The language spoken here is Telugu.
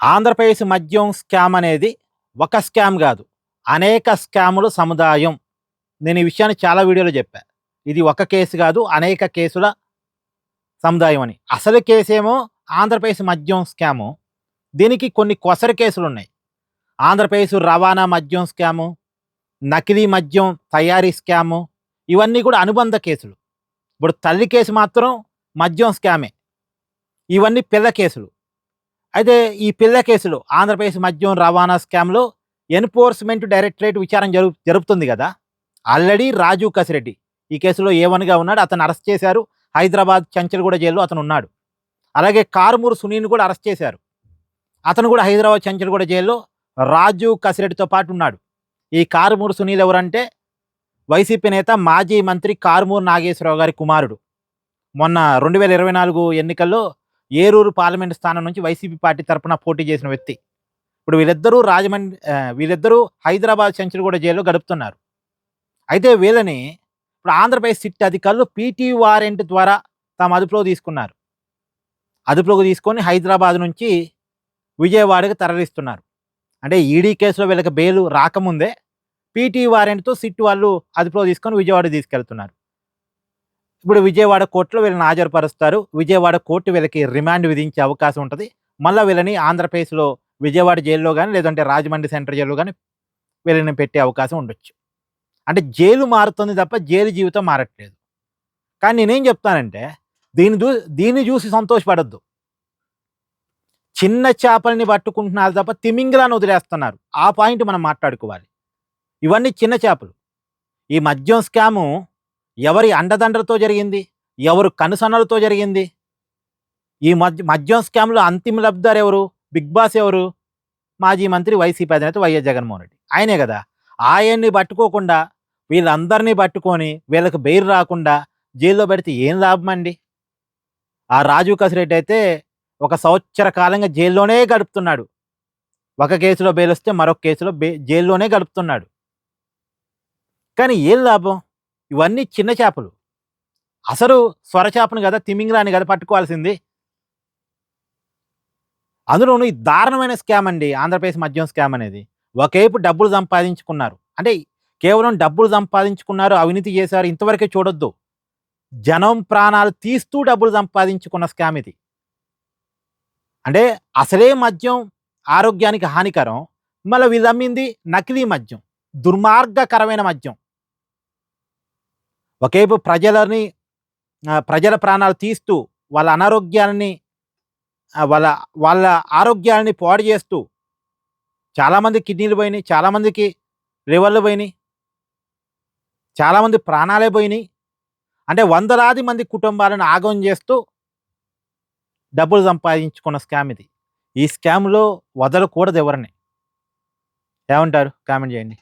ఆంధ్రప్రదేశ్ మద్యం స్కామ్ అనేది ఒక స్కామ్ గాదు. అనేక స్కాముల సముదాయం. నేను ఈ విషయాన్ని చాలా వీడియోలో జెప్పా. ఇది ఒక కేసు గాదు, అనేక కేసుల సముదాయం అని. అసలు కేసేమో ఆంధ్రప్రదేశ్ మద్యం స్కాము. దీనికి కొన్ని కొసరు కేసులున్నాయి. ఆంధ్రప్రదేశ్ రవాణా మద్యం స్కాము, నకిలీ మద్యం తయారీ స్కాము, ఇవన్నీ కూడా అనుబంధ కేసులు. ఇప్పుడు తల్లి కేసు మాత్రం మద్యం స్కామే. ఇవన్నీ పిల్ల కేసులు. అయితే ఈ పిల్ల కేసులో ఆంధ్రప్రదేశ్ మద్యం రవాణా స్కామ్‌లో ఎన్ఫోర్స్‌మెంట్ డైరెక్టరేట్ విచారణ జరుపుతుంది గదా! ఆల్రెడీ రాజు కసిరెడ్డి ఈ కేసులో ఏ1గా ఉన్నాడు. అతన్ని అరెస్ట్ చేశారు. హైదరాబాద్ చంచల్గూడ జైల్‌లో అతనున్నాడు. అలాగే కారుమూరు సునీల్‌ని కూడా అరెస్ట్ చేశారు. అతను కూడా హైదరాబాద్ చంచల్గూడ జైల్‌లో రాజు కసిరెడ్డితో పాటు ఉన్నాడు. ఈ కారుమూరు సునీల్ ఎవరంటే వైసీపీ నేత మాజీ మంత్రి కారుమూరు నాగేశ్వరరావు గారి కుమారుడు. మొన్న 2024 ఎన్నికల్లో ఏలూరు పార్లమెంట్ స్థానం నుంచి వైసీపీ పార్టీ తరపున పోటీ చేసిన వ్యక్తి. ఇప్పుడు వీళ్ళిద్దరూ హైదరాబాద్ చంచల్గూడ జైల్లో గడుపుతున్నారు. అయితే వీళ్ళని ఇప్పుడు ఆంధ్రప్రదేశ్ సిట్ అధికారులు పీటీ వారెంట్ ద్వారా తమ అదుపులోకి తీసుకున్నారు. అదుపులోకి తీసుకొని హైదరాబాద్ నుంచి విజయవాడకు తరలిస్తున్నారు. అంటే ఈడీ కేసులో వీళ్ళకి బెయిల్ రాకముందే పీటీ వారెంట్‌తో సిట్ వాళ్ళు అదుపులో తీసుకొని విజయవాడకు తీసుకెళ్తున్నారు. ఇప్పుడు విజయవాడ కోర్టులో వీళ్ళని హాజరుపరుస్తారు. విజయవాడ కోర్టు వీళ్ళకి రిమాండ్ విధించే అవకాశం ఉంటది. మళ్ళా వీళ్ళని ఆంధ్రప్రదేశ్‌లో విజయవాడ జైల్‌లో గాని, లేదంటే రాజమండ్రి సెంట్రల్ జైల్‌లో గాని వీళ్ళని పెట్టే అవకాశం ఉండొచ్చు. అంటే జైలు మారుతుంది తప్ప జైలు జీవితం మారట్లేదు. కానీ నేనేం చెప్తానంటే దీన్ని చూసి సంతోషపడొద్దు. చిన్న చేపల్ని పట్టుకుంటున్నారు తప్ప తిమింగలాన్ని వదిలేస్తున్నారు. ఆ పాయింట్ మనం మాట్లాడుకోవాలి. ఇవన్నీ చిన్న చేపలు. ఈ మద్యం స్కాము ఎవరి అండదండలతో జరిగింది? ఎవరు కనుసన్నలతో జరిగింది? ఈ మద్యం స్కామ్‌లో అంతిమ లబ్ధిదారు ఎవరు? బిగ్ బాస్ ఎవరు? మాజీ మంత్రి వైసీపీ అధినేత వైఎస్ జగన్మోహన్ రెడ్డి. ఆయనే గదా! ఆయన్ని పట్టుకోకుండా వీళ్ళందరినీ పట్టుకొని వీళ్ళకి బెయిల్ రాకుండా జైల్లో పెడితే ఏం లాభమండి? ఆ రాజీవ్ కసిరెడ్డి అయితే ఒక సంవత్సర కాలంగా జైల్లోనే గడుపుతున్నాడు. ఒక కేసులో బెయిల్ వస్తే మరొక కేసులో జైల్లోనే గడుపుతున్నాడు. కానీ ఏం లాభం? ఇవన్నీ చిన్న చేపలు. అసలు సొరచేపను గదా, తిమింగలాన్ని గదా పట్టుకోవాల్సింది. అందులోనూ ఈ దారుణమైన స్కామ్ అండి ఆంధ్రప్రదేశ్ మద్యం స్కామ్ అనేది. ఒకవైపు డబ్బులు సంపాదించుకున్నారు. అంటే కేవలం డబ్బులు సంపాదించుకున్నారు, అవినీతి చేశారు ఇంతవరకే చూడొద్దు. జనం ప్రాణాలు తీస్తూ డబ్బులు సంపాదించుకున్న స్కామ్ ఇది. అంటే అసలే మద్యం ఆరోగ్యానికి హానికరం. మళ్ళీ వీళ్ళు అమ్మింది నకిలీ మద్యం, దుర్మార్గకరమైన మద్యం. ఒకవైపు ప్రజల ప్రాణాలు తీస్తూ వాళ్ళ అనారోగ్యాలని వాళ్ళ ఆరోగ్యాలని పాడు చేస్తూ చాలామంది కిడ్నీలు పోయినాయి, చాలామందికి లివర్లు పోయినాయి, చాలామంది ప్రాణాలే పోయినాయి. అంటే వందలాది మంది కుటుంబాలను ఆగం చేస్తూ డబ్బులు సంపాదించుకున్న స్కామ్ ఇది. ఈ స్కామ్‌లో వదలకూడదు ఎవరిని. ఏమంటారు? కామెంట్ చేయండి.